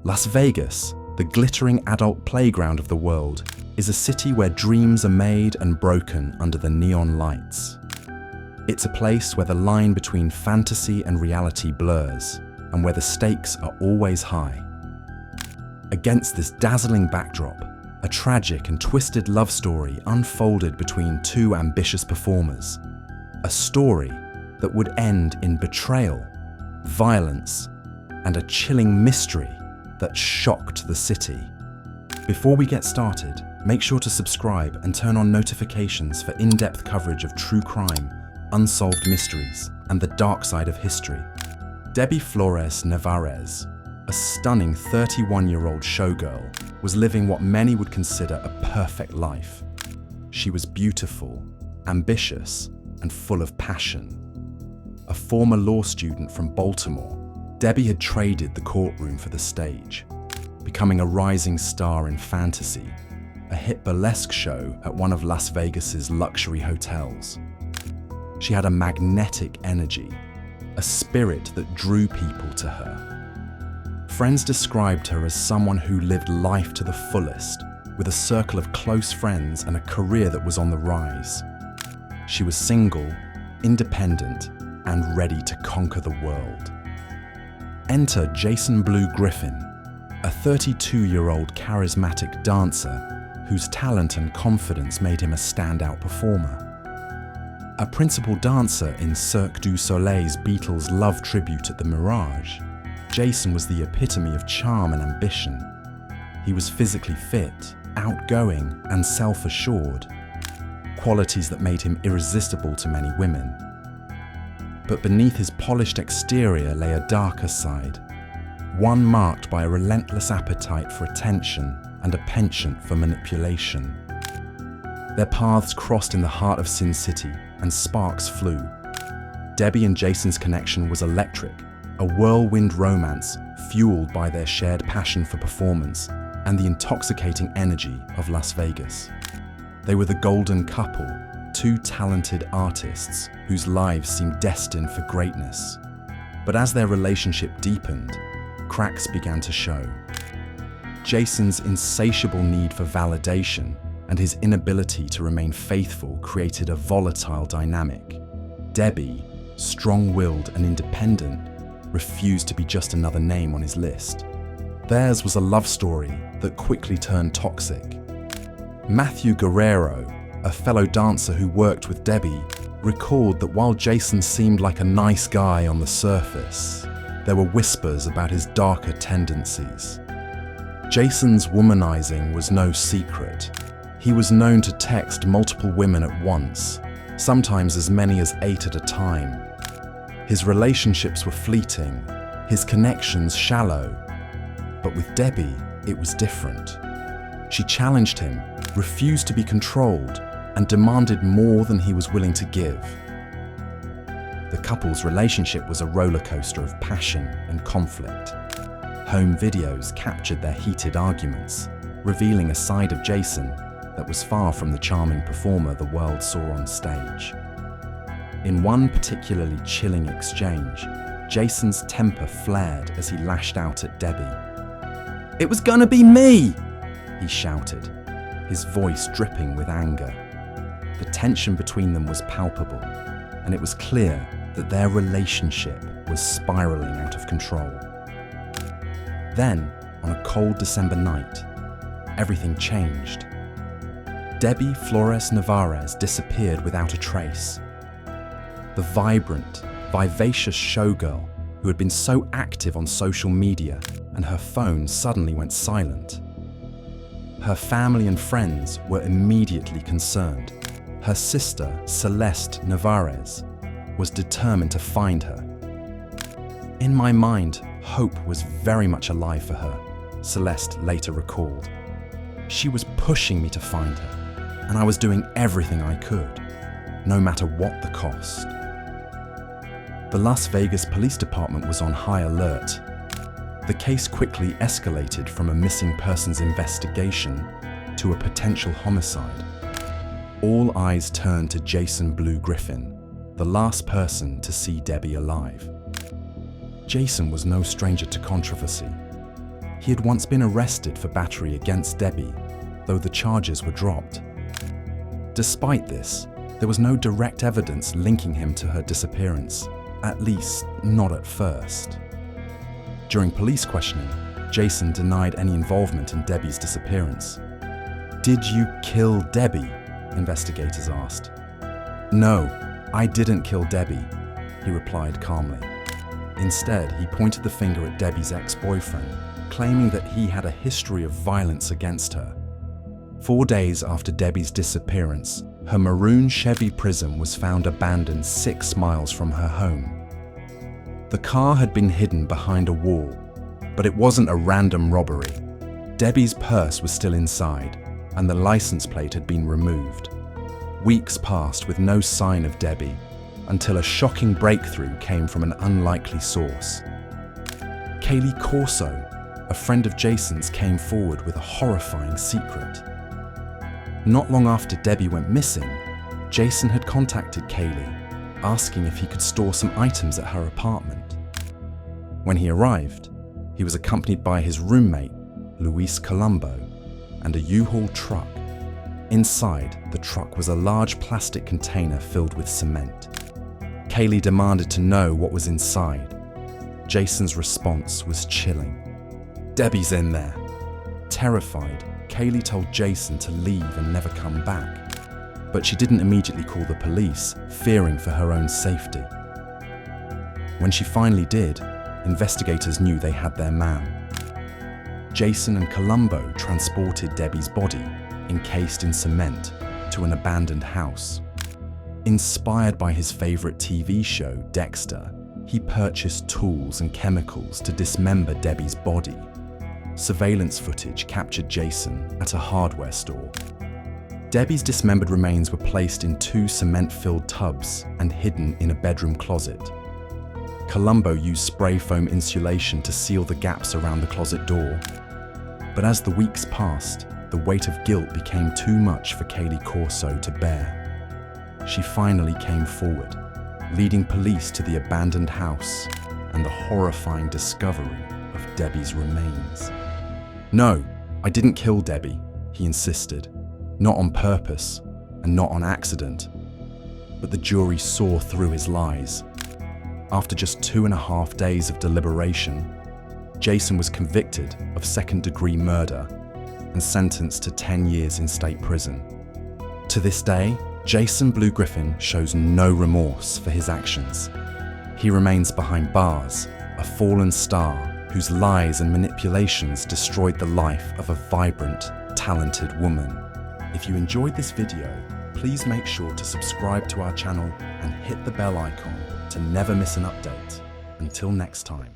Las Vegas, the glittering adult playground of the world, is a city where dreams are made and broken under the neon lights. It's a place where the line between fantasy and reality blurs, and where the stakes are always high. Against this dazzling backdrop, a tragic and twisted love story unfolded between two ambitious performers. A story that would end in betrayal, violence, and a chilling mystery that shocked the city. Before we get started, make sure to subscribe and turn on notifications for in-depth coverage of true crime, unsolved mysteries, and the dark side of history. Debbie Flores Nevarez, a stunning 31-year-old showgirl, was living what many would consider a perfect life. She was beautiful, ambitious, and full of passion. A former law student from Baltimore, Debbie had traded the courtroom for the stage, becoming a rising star in fantasy, a hit burlesque show at one of Las Vegas's luxury hotels. She had a magnetic energy, a spirit that drew people to her. Friends described her as someone who lived life to the fullest, with a circle of close friends and a career that was on the rise. She was single, independent, and ready to conquer the world. Enter Jason Blue Griffin, a 32-year-old charismatic dancer whose talent and confidence made him a standout performer. A principal dancer in Cirque du Soleil's Beatles love tribute at the Mirage, Jason was the epitome of charm and ambition. He was physically fit, outgoing, and self-assured, qualities that made him irresistible to many women. But beneath his polished exterior lay a darker side, one marked by a relentless appetite for attention and a penchant for manipulation. Their paths crossed in the heart of Sin City, and sparks flew. Debbie and Jason's connection was electric, a whirlwind romance fueled by their shared passion for performance and the intoxicating energy of Las Vegas. They were the golden couple, two talented artists whose lives seemed destined for greatness. But as their relationship deepened, cracks began to show. Jason's insatiable need for validation and his inability to remain faithful created a volatile dynamic. Debbie, strong-willed and independent, refused to be just another name on his list. Theirs was a love story that quickly turned toxic. Matthew Guerrero, a fellow dancer who worked with Debbie, recalled that while Jason seemed like a nice guy on the surface, there were whispers about his darker tendencies. Jason's womanizing was no secret. He was known to text multiple women at once, sometimes as many as 8 at a time. His relationships were fleeting, his connections shallow. But with Debbie, it was different. She challenged him, refused to be controlled, and demanded more than he was willing to give. The couple's relationship was a roller coaster of passion and conflict. Home videos captured their heated arguments, revealing a side of Jason that was far from the charming performer the world saw on stage. In one particularly chilling exchange, Jason's temper flared as he lashed out at Debbie. "It was gonna be me!" he shouted, his voice dripping with anger. The tension between them was palpable, and it was clear that their relationship was spiraling out of control. Then, on a cold December night, everything changed. Debbie Flores Nevarez disappeared without a trace. The vibrant, vivacious showgirl who had been so active on social media and her phone suddenly went silent. Her family and friends were immediately concerned. Her sister, Celeste Nevarez, was determined to find her. "In my mind, hope was very much alive for her," Celeste later recalled. "She was pushing me to find her, and I was doing everything I could, no matter what the cost." The Las Vegas Police Department was on high alert. The case quickly escalated from a missing persons investigation to a potential homicide. All eyes turned to Jason Blue Griffin, the last person to see Debbie alive. Jason was no stranger to controversy. He had once been arrested for battery against Debbie, though the charges were dropped. Despite this, there was no direct evidence linking him to her disappearance, at least not at first. During police questioning, Jason denied any involvement in Debbie's disappearance. "Did you kill Debbie?" investigators asked. "No, I didn't kill Debbie," he replied calmly. Instead, he pointed the finger at Debbie's ex-boyfriend, claiming that he had a history of violence against her. 4 days after Debbie's disappearance, her maroon Chevy Prism was found abandoned 6 miles from her home. The car had been hidden behind a wall, but it wasn't a random robbery. Debbie's purse was still inside, and the license plate had been removed. Weeks passed with no sign of Debbie, until a shocking breakthrough came from an unlikely source. Kaylee Corso, a friend of Jason's, came forward with a horrifying secret. Not long after Debbie went missing, Jason had contacted Kaylee, asking if he could store some items at her apartment. When he arrived, he was accompanied by his roommate, Luis Colombo, and a U-Haul truck. Inside, the truck was a large plastic container filled with cement. Kaylee demanded to know what was inside. Jason's response was chilling. "Debbie's in there." Terrified, Kaylee told Jason to leave and never come back. But she didn't immediately call the police, fearing for her own safety. When she finally did, investigators knew they had their man. Jason and Colombo transported Debbie's body, encased in cement, to an abandoned house. Inspired by his favorite TV show, Dexter, he purchased tools and chemicals to dismember Debbie's body. Surveillance footage captured Jason at a hardware store. Debbie's dismembered remains were placed in 2 cement-filled tubs and hidden in a bedroom closet. Colombo used spray foam insulation to seal the gaps around the closet door. But as the weeks passed, the weight of guilt became too much for Kaylee Corso to bear. She finally came forward, leading police to the abandoned house and the horrifying discovery of Debbie's remains. "No, I didn't kill Debbie," he insisted. "Not on purpose, and not on accident." But the jury saw through his lies. After just 2.5 days of deliberation, Jason was convicted of second-degree murder and sentenced to 10 years in state prison. To this day, Jason Blue Griffin shows no remorse for his actions. He remains behind bars, a fallen star whose lies and manipulations destroyed the life of a vibrant, talented woman. If you enjoyed this video, please make sure to subscribe to our channel and hit the bell icon to never miss an update. Until next time.